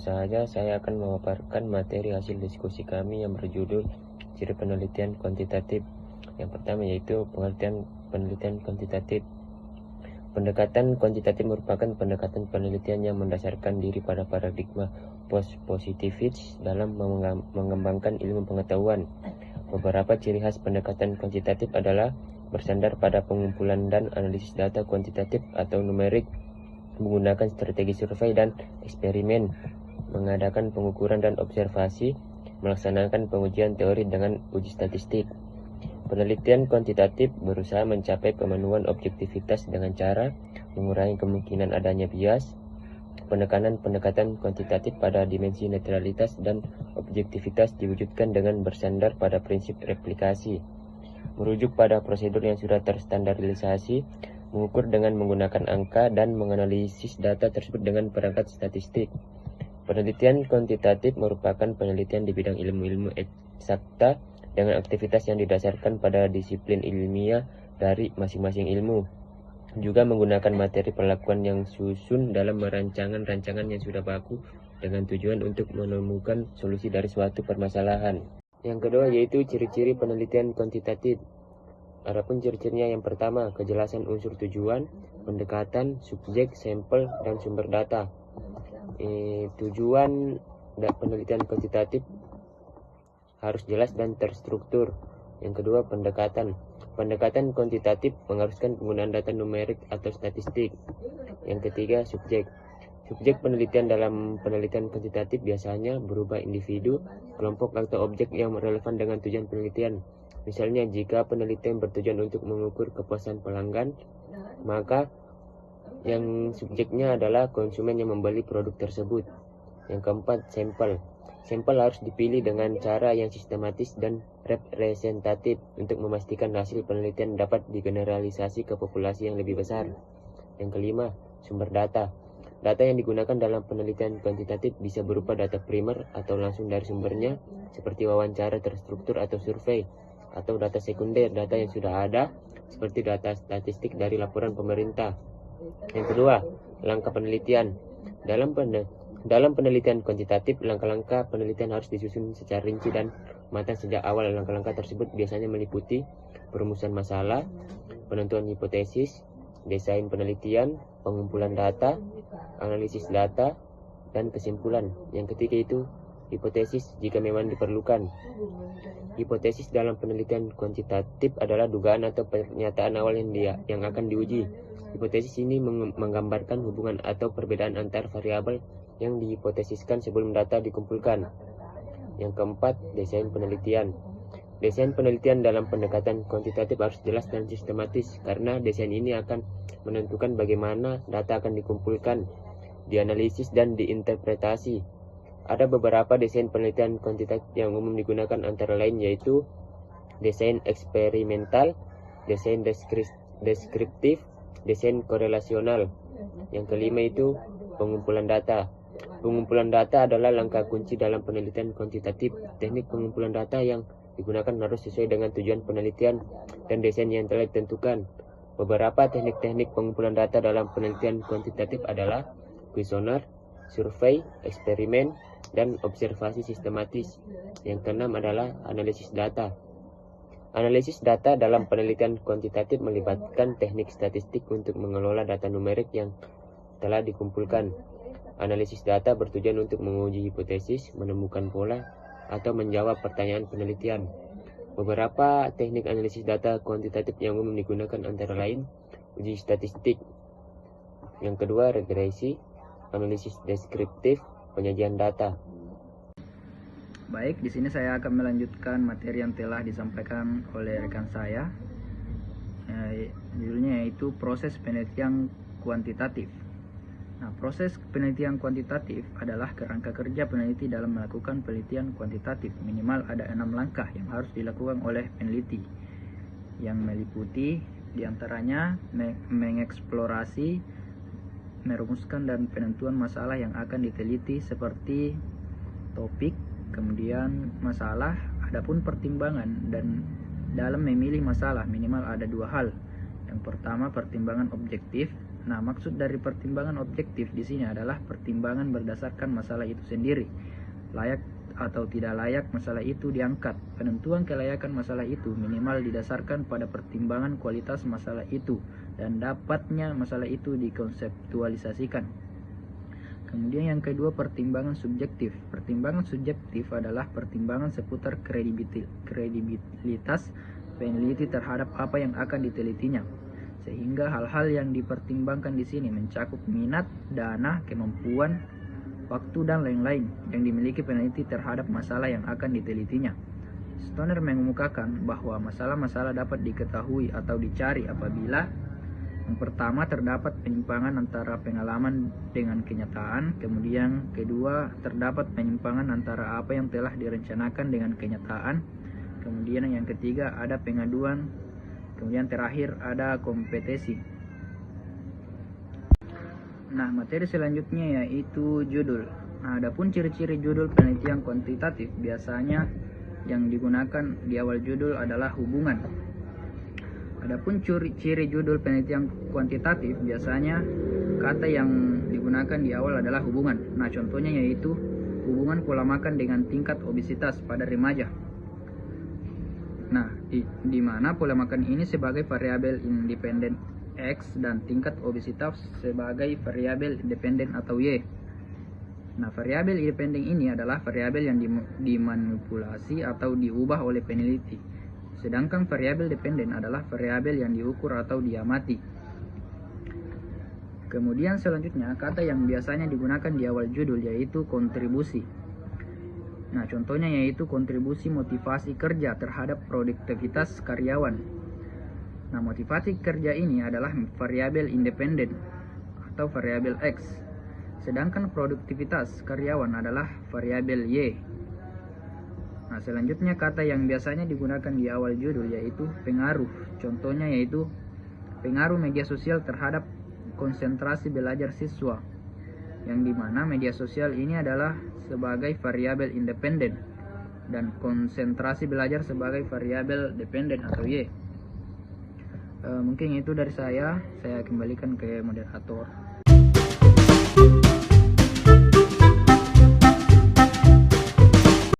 saja saya akan memaparkan materi hasil diskusi kami yang berjudul ciri penelitian kuantitatif. Yang pertama yaitu pengertian penelitian kuantitatif. Pendekatan kuantitatif merupakan pendekatan penelitian yang mendasarkan diri pada paradigma post-positivis dalam mengembangkan ilmu pengetahuan. Beberapa ciri khas pendekatan kuantitatif adalah bersandar pada pengumpulan dan analisis data kuantitatif atau numerik, menggunakan strategi survei dan eksperimen, mengadakan pengukuran dan observasi, melaksanakan pengujian teori dengan uji statistik. Penelitian kuantitatif berusaha mencapai pemenuhan objektivitas dengan cara mengurangi kemungkinan adanya bias. Penekanan pendekatan kuantitatif pada dimensi netralitas dan objektivitas diwujudkan dengan bersandar pada prinsip replikasi, merujuk pada prosedur yang sudah terstandarisasi, mengukur dengan menggunakan angka, dan menganalisis data tersebut dengan perangkat statistik. Penelitian kuantitatif merupakan penelitian di bidang ilmu-ilmu eksakta dengan aktivitas yang didasarkan pada disiplin ilmiah dari masing-masing ilmu. Juga menggunakan materi perlakuan yang susun dalam rancangan yang sudah baku dengan tujuan untuk menemukan solusi dari suatu permasalahan. Yang kedua yaitu ciri-ciri penelitian kuantitatif. Adapun ciri-cirinya yang pertama, kejelasan unsur tujuan, pendekatan, subjek, sampel, dan sumber data. Tujuan penelitian kuantitatif harus jelas dan terstruktur. Yang kedua, pendekatan. Pendekatan kuantitatif mengharuskan penggunaan data numerik atau statistik. Yang ketiga, subjek. Subjek penelitian dalam penelitian kuantitatif biasanya berupa individu, kelompok, atau objek yang relevan dengan tujuan penelitian. Misalnya, jika penelitian bertujuan untuk mengukur kepuasan pelanggan, maka yang subjeknya adalah konsumen yang membeli produk tersebut. Yang keempat, sampel. Sampel harus dipilih dengan cara yang sistematis dan representatif untuk memastikan hasil penelitian dapat digeneralisasi ke populasi yang lebih besar. Yang kelima, sumber data. Data yang digunakan dalam penelitian kuantitatif bisa berupa data primer atau langsung dari sumbernya, seperti wawancara terstruktur atau survei, atau data sekunder, data yang sudah ada, seperti data statistik dari laporan pemerintah. Yang kedua, langkah penelitian. Dalam penelitian kuantitatif, langkah-langkah penelitian harus disusun secara rinci dan matang sejak awal. Langkah-langkah tersebut biasanya meliputi perumusan masalah, penentuan hipotesis, desain penelitian, pengumpulan data, analisis data, dan kesimpulan. Yang ketiga itu hipotesis jika memang diperlukan. Hipotesis dalam penelitian kuantitatif adalah dugaan atau pernyataan awal yang akan diuji. Hipotesis ini menggambarkan hubungan atau perbedaan antar variabel yang dihipotesiskan sebelum data dikumpulkan. Yang keempat, desain penelitian. Desain penelitian dalam pendekatan kuantitatif harus jelas dan sistematis, karena desain ini akan menentukan bagaimana data akan dikumpulkan, dianalisis, dan diinterpretasi. Ada beberapa desain penelitian kuantitatif yang umum digunakan antara lain yaitu desain eksperimental, desain deskriptif, desain korelasional. Yang kelima itu pengumpulan data. Pengumpulan data adalah langkah kunci dalam penelitian kuantitatif. Teknik pengumpulan data yang digunakan harus sesuai dengan tujuan penelitian dan desain yang telah ditentukan. Beberapa teknik-teknik pengumpulan data dalam penelitian kuantitatif adalah kuesioner, survei, eksperimen, dan observasi sistematis. Yang keenam adalah analisis data. Analisis data dalam penelitian kuantitatif melibatkan teknik statistik untuk mengelola data numerik yang telah dikumpulkan. Analisis data bertujuan untuk menguji hipotesis, menemukan pola, atau menjawab pertanyaan penelitian. Beberapa teknik analisis data kuantitatif yang umum digunakan antara lain uji statistik. Yang kedua, regresi, analisis deskriptif, penyajian data. Baik, di sini saya akan melanjutkan materi yang telah disampaikan oleh rekan saya. Judulnya yaitu proses penelitian kuantitatif. Nah, proses penelitian kuantitatif adalah kerangka kerja peneliti dalam melakukan penelitian kuantitatif. Minimal ada 6 langkah yang harus dilakukan oleh peneliti, yang meliputi diantaranya mengeksplorasi, merumuskan dan penentuan masalah yang akan diteliti seperti topik, kemudian masalah, adapun pertimbangan, dan dalam memilih masalah minimal ada 2 hal. Yang pertama, pertimbangan objektif Nah, maksud dari pertimbangan objektif di sini adalah pertimbangan berdasarkan masalah itu sendiri. Layak atau tidak layak masalah itu diangkat. Penentuan kelayakan masalah itu minimal didasarkan pada pertimbangan kualitas masalah itu dan dapatnya masalah itu dikonseptualisasikan. Kemudian yang kedua, pertimbangan subjektif. Pertimbangan subjektif adalah pertimbangan seputar kredibilitas peneliti terhadap apa yang akan ditelitinya. Sehingga hal-hal yang dipertimbangkan di sini mencakup minat, dana, kemampuan, waktu, dan lain-lain yang dimiliki peneliti terhadap masalah yang akan ditelitinya. Stoner mengemukakan bahwa masalah-masalah dapat diketahui atau dicari apabila yang pertama, terdapat penyimpangan antara pengalaman dengan kenyataan. Kemudian kedua, terdapat penyimpangan antara apa yang telah direncanakan dengan kenyataan. Kemudian yang ketiga, ada pengaduan. Kemudian terakhir, ada kompetisi. Nah, materi selanjutnya yaitu judul. Nah, adapun ciri-ciri judul penelitian kuantitatif biasanya yang digunakan di awal judul adalah hubungan. Adapun ciri judul penelitian kuantitatif biasanya kata yang digunakan di awal adalah hubungan. Nah, contohnya yaitu hubungan pola makan dengan tingkat obesitas pada remaja. Nah, di mana pola makan ini sebagai variabel independen X dan tingkat obesitas sebagai variabel independen atau Y. Nah, variabel independen ini adalah variabel yang dimanipulasi atau diubah oleh peneliti. Sedangkan variabel dependen adalah variabel yang diukur atau diamati. Kemudian selanjutnya, kata yang biasanya digunakan di awal judul yaitu kontribusi. Nah, contohnya yaitu kontribusi motivasi kerja terhadap produktivitas karyawan. Nah, motivasi kerja ini adalah variabel independen atau variabel X. Sedangkan produktivitas karyawan adalah variabel Y. Nah, selanjutnya kata yang biasanya digunakan di awal judul yaitu pengaruh. Contohnya yaitu pengaruh media sosial terhadap konsentrasi belajar siswa, yang dimana media sosial ini adalah sebagai variabel independen dan konsentrasi belajar sebagai variabel dependen atau Y. Mungkin itu dari saya kembalikan ke moderator.